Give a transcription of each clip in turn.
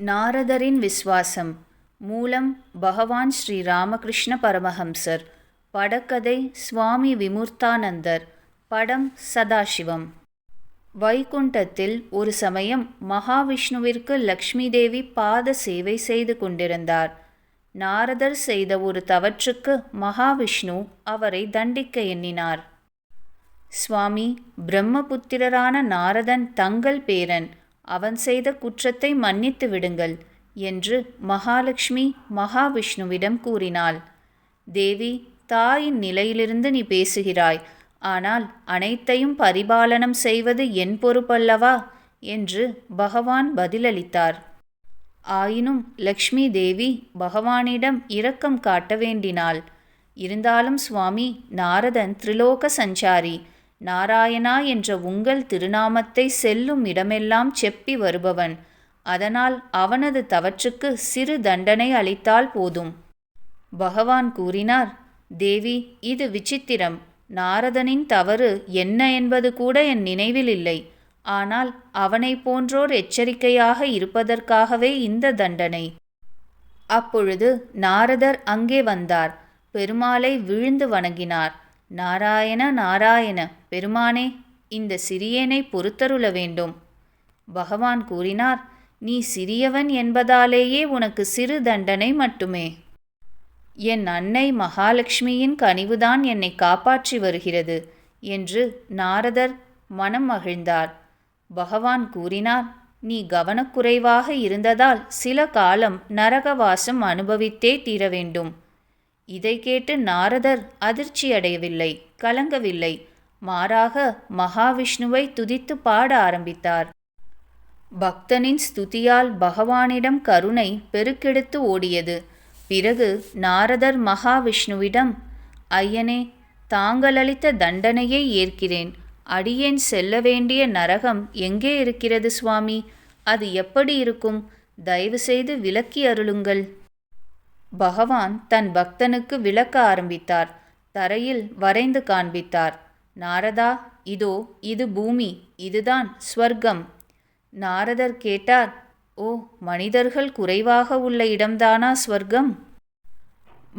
நாரதரின் விஸ்வாசம். மூலம் பகவான் ஸ்ரீ ராமகிருஷ்ண பரமஹம்சர். படக்கதை சுவாமி விமுர்த்தானந்தர். படம் சதாசிவம். வைகுண்டத்தில் ஒரு சமயம் மகாவிஷ்ணுவிற்கு லக்ஷ்மி தேவி பாத சேவை செய்து கொண்டிருந்தார். நாரதர் செய்த ஒரு தவற்றுக்கு மகாவிஷ்ணு அவரை தண்டிக்க எண்ணினார். சுவாமி, பிரம்மபுத்திரரான நாரதன் தங்கள் பேரன். அவன் செய்த குற்றத்தை மன்னித்து விடுங்கள் என்று மகாலட்சுமி மகாவிஷ்ணுவிடம் கூறினாள். தேவி, தாயின் நிலையிலிருந்து நீ பேசுகிறாய். ஆனால் அனைத்தையும் பரிபாலனம் செய்வது என் பொறுப்பல்லவா என்று பகவான் பதிலளித்தார். ஆயினும் லக்ஷ்மி தேவி பகவானிடம் இரக்கம் காட்ட வேண்டினாள். இருந்தாலும் சுவாமி, நாரதன் திரிலோக சஞ்சாரி. நாராயணா என்ற உங்கள் திருநாமத்தை செல்லும் இடமெல்லாம் செப்பி வருபவன். அதனால் அவனது தவற்றுக்கு சிறு தண்டனை அளித்தால் போதும். பகவான் கூறினார், தேவி, இது விசித்திரம். நாரதனின் தவறு என்ன என்பது கூட என் நினைவில் இல்லை. ஆனால் அவனை போன்றோர் எச்சரிக்கையாக இருப்பதற்காகவே இந்த தண்டனை. அப்பொழுது நாரதர் அங்கே வந்தார். பெருமாளை விழுந்து வணங்கினார். நாராயண நாராயண, பெருமானே, இந்த சிறியனை பொறுத்தருள வேண்டும். பகவான் கூறினார், நீ சிறியவன் என்பதாலேயே உனக்கு சிறு தண்டனை மட்டுமே. என் அன்னை மகாலட்சுமியின் கனிவுதான் என்னை காப்பாற்றி வருகிறது என்று நாரதர் மனம் மகிழ்ந்தார். பகவான் கூறினார், நீ கவனக்குறைவாக இருந்ததால் சில காலம் நரகவாசம் அனுபவித்தே தீர வேண்டும். இதை கேட்டு நாரதர் அதிர்ச்சியடையவில்லை, கலங்கவில்லை. மாறாக மகாவிஷ்ணுவை துதித்து பாட ஆரம்பித்தார். பக்தனின் ஸ்துதியால் பகவானிடம் கருணை பெருக்கெடுத்து ஓடியது. பிறகு நாரதர் மகாவிஷ்ணுவிடம், ஐயனே, தாங்கள் அளித்த தண்டனையை ஏற்கிறேன். அடியேன் செல்ல வேண்டிய நரகம் எங்கே இருக்கிறது சுவாமி? அது எப்படி இருக்கும்? தயவு செய்து விளக்கி அருளுங்கள். பகவான் தன் பக்தனுக்கு விளக்க ஆரம்பித்தார். தரையில் வரைந்து காண்பித்தார். நாரதா, இதோ இது பூமி, இதுதான் ஸ்வர்க்கம். நாரதர் கேட்டார், ஓ, மனிதர்கள் குறைவாக உள்ள இடம்தானா ஸ்வர்க்கம்?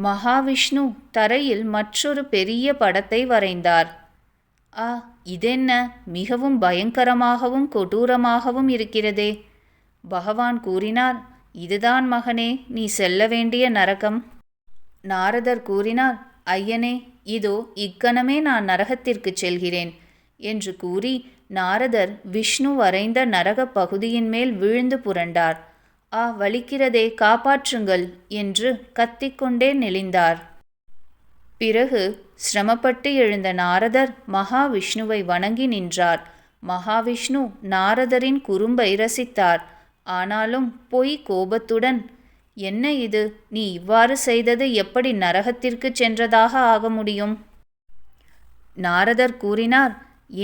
மகாவிஷ்ணு தரையில் மற்றொரு பெரிய படத்தை வரைந்தார். ஆ, இதென்ன, மிகவும் பயங்கரமாகவும் கொடூரமாகவும் இருக்கிறதே. பகவான் கூறினார், இதுதான் மகனே நீ செல்ல வேண்டிய நரகம். நாரதர் கூறினார், ஐயனே, இதோ இக்கணமே நான் நரகத்திற்கு செல்கிறேன் என்று கூறி நாரதர் விஷ்ணு வரைந்த நரக பகுதியின் மேல் விழுந்து புரண்டார். ஆ, வலிக்கிறதே, காப்பாற்றுங்கள் என்று கத்திக்கொண்டே நெளிந்தார். பிறகு சிரமப்பட்டு எழுந்த நாரதர் மகாவிஷ்ணுவை வணங்கி நின்றார். மகாவிஷ்ணு நாரதரின் குறும்பை ரசித்தார். ஆனாலும் பொய் கோபத்துடன், என்ன இது, நீ இவ்வாறு செய்தது எப்படி நரகத்திற்கு சென்றதாக ஆக முடியும்? நாரதர் கூறினார்,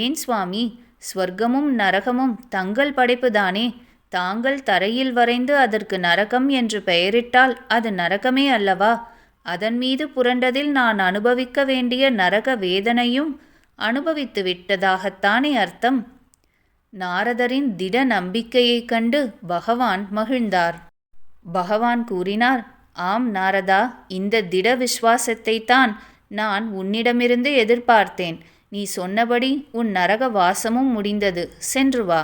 ஏன் சுவாமி, ஸ்வர்க்கமும் நரகமும் தங்கள் படைப்புதானே. தாங்கள் தரையில் வரைந்து அதற்கு நரகம் என்று பெயரிட்டால் அது நரகமே அல்லவா? அதன் மீது புரண்டதில் நான் அனுபவிக்க வேண்டிய நரக வேதனையும் அனுபவித்து விட்டதாகத்தானே அர்த்தம். நாரதரின் திட நம்பிக்கையைக் கண்டு பகவான் மகிழ்ந்தார். பகவான் கூறினார், ஆம் நாரதா, இந்த திட விசுவாசத்தை தான் நான் உன்னிடமிருந்து எதிர்பார்த்தேன். நீ சொன்னபடி உன் நரக வாசமும் முடிந்தது. சென்று வா.